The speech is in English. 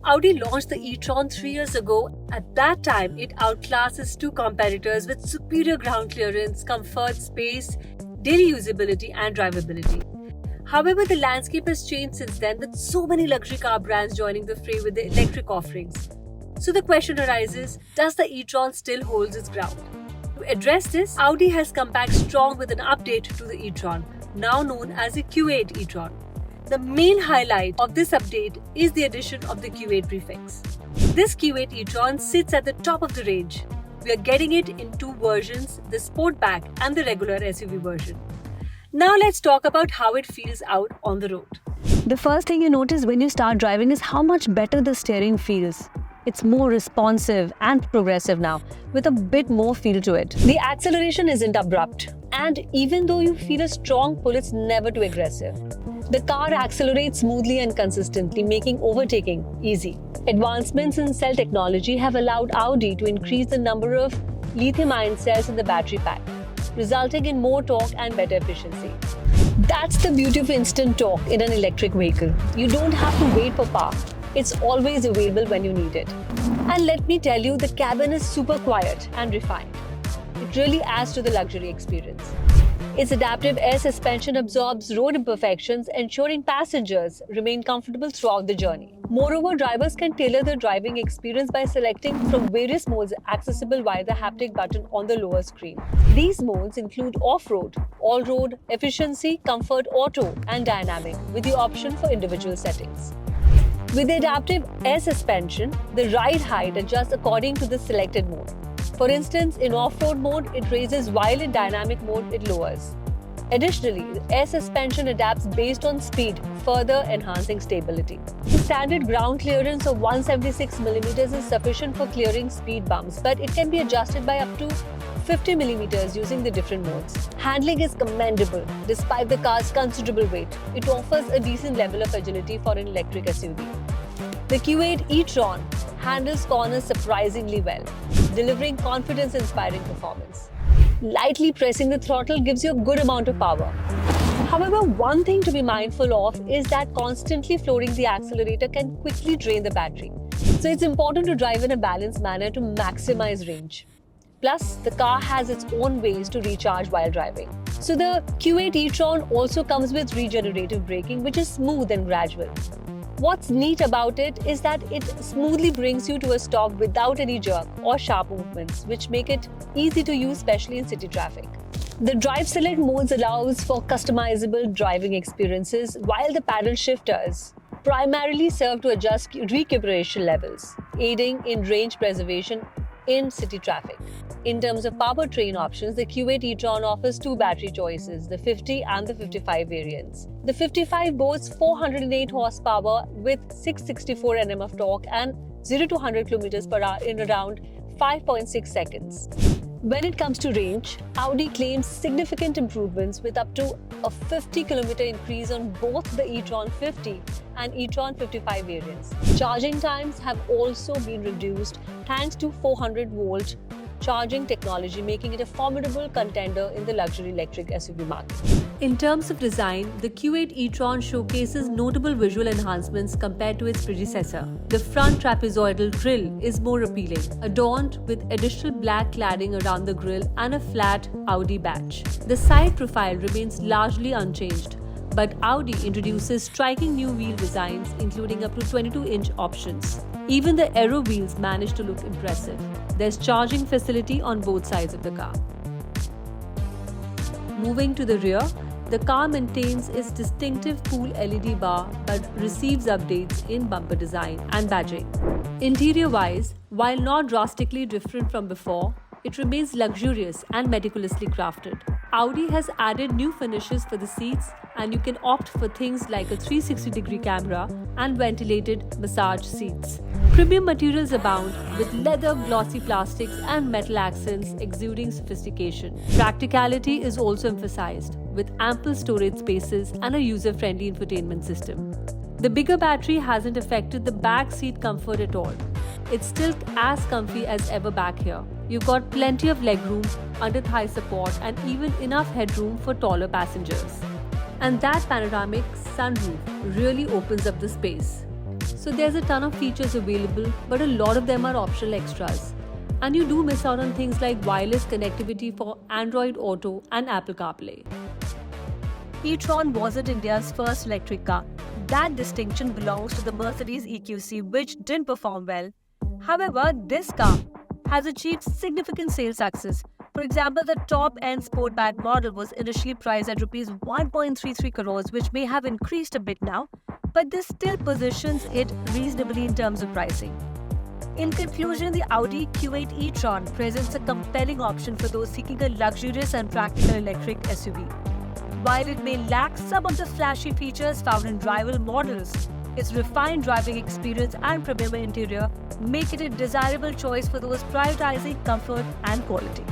Audi launched the e-tron 3 years ago. At that time, it outclassed its two competitors with superior ground clearance, comfort, space, daily usability, and drivability. However, the landscape has changed since then, with so many luxury car brands joining the fray with their electric offerings. So the question arises, does the e-tron still hold its ground? To address this, Audi has come back strong with an update to the e-tron, now known as the Q8 e-tron. The main highlight of this update is the addition of the Q8 prefix. This Q8 e-tron sits at the top of the range. We are getting it in two versions, the Sportback and the regular SUV version. Now let's talk about how it feels out on the road. The first thing you notice when you start driving is how much better the steering feels. It's more responsive and progressive now, with a bit more feel to it. The acceleration isn't abrupt, and even though you feel a strong pull, it's never too aggressive. The car accelerates smoothly and consistently, making overtaking easy. Advancements in cell technology have allowed Audi to increase the number of lithium-ion cells in the battery pack, resulting in more torque and better efficiency. That's the beauty of instant torque in an electric vehicle. You don't have to wait for power. It's always available when you need it. And let me tell you, the cabin is super quiet and refined. It really adds to the luxury experience. Its adaptive air suspension absorbs road imperfections, ensuring passengers remain comfortable throughout the journey. Moreover, drivers can tailor their driving experience by selecting from various modes accessible via the haptic button on the lower screen. These modes include off-road, all-road, efficiency, comfort, auto, and dynamic, with the option for individual settings. With the adaptive air suspension, the ride height adjusts according to the selected mode. For instance, in off-road mode, it raises, while in dynamic mode, it lowers. Additionally, the air suspension adapts based on speed, further enhancing stability. The standard ground clearance of 176mm is sufficient for clearing speed bumps, but it can be adjusted by up to 50mm using the different modes. Handling is commendable. Despite the car's considerable weight, it offers a decent level of agility for an electric SUV. The Q8 e-tron handles corners surprisingly well, delivering confidence-inspiring performance. Lightly pressing the throttle gives you a good amount of power. However, one thing to be mindful of is that constantly flooring the accelerator can quickly drain the battery. So it's important to drive in a balanced manner to maximize range. Plus, the car has its own ways to recharge while driving. So the Q8 e-tron also comes with regenerative braking, which is smooth and gradual. What's neat about it is that it smoothly brings you to a stop without any jerk or sharp movements, which make it easy to use, especially in city traffic. The Drive Select modes allows for customizable driving experiences, while the paddle shifters primarily serve to adjust recuperation levels, aiding in range preservation in city traffic. In terms of powertrain options, the Q8 e-tron offers two battery choices, the 50 and the 55 variants. The 55 boasts 408 horsepower with 664 Nm of torque and 0 to 100 km/h in around 5.6 seconds. When it comes to range, Audi claims significant improvements with up to a 50 km increase on both the e-tron 50 and e-tron 55 variants. Charging times have also been reduced thanks to 400-volt charging technology, making it a formidable contender in the luxury electric SUV market. In terms of design, the Q8 e-tron showcases notable visual enhancements compared to its predecessor. The front trapezoidal grille is more appealing, adorned with additional black cladding around the grille and a flat Audi badge. The side profile remains largely unchanged, but Audi introduces striking new wheel designs, including up to 22-inch options. Even the aero wheels manage to look impressive. There's charging facility on both sides of the car. Moving to the rear, the car maintains its distinctive pool LED bar but receives updates in bumper design and badging. Interior-wise, while not drastically different from before, it remains luxurious and meticulously crafted. Audi has added new finishes for the seats, and you can opt for things like a 360-degree camera and ventilated massage seats. Premium materials abound, with leather, glossy plastics and metal accents exuding sophistication. Practicality is also emphasized, with ample storage spaces and a user-friendly infotainment system. The bigger battery hasn't affected the back seat comfort at all. It's still as comfy as ever back here. You've got plenty of legroom, under-thigh support and even enough headroom for taller passengers. And that panoramic sunroof really opens up the space. So there's a ton of features available, but a lot of them are optional extras. And you do miss out on things like wireless connectivity for Android Auto and Apple CarPlay. e-tron wasn't India's first electric car. That distinction belongs to the Mercedes EQC, which didn't perform well. However, this car has achieved significant sales success. For example, the top-end Sportback model was initially priced at Rs 1.33 crores, which may have increased a bit now, but this still positions it reasonably in terms of pricing. In conclusion, the Audi Q8 e-tron presents a compelling option for those seeking a luxurious and practical electric SUV. While it may lack some of the flashy features found in rival models, its refined driving experience and premium interior make it a desirable choice for those prioritizing comfort and quality.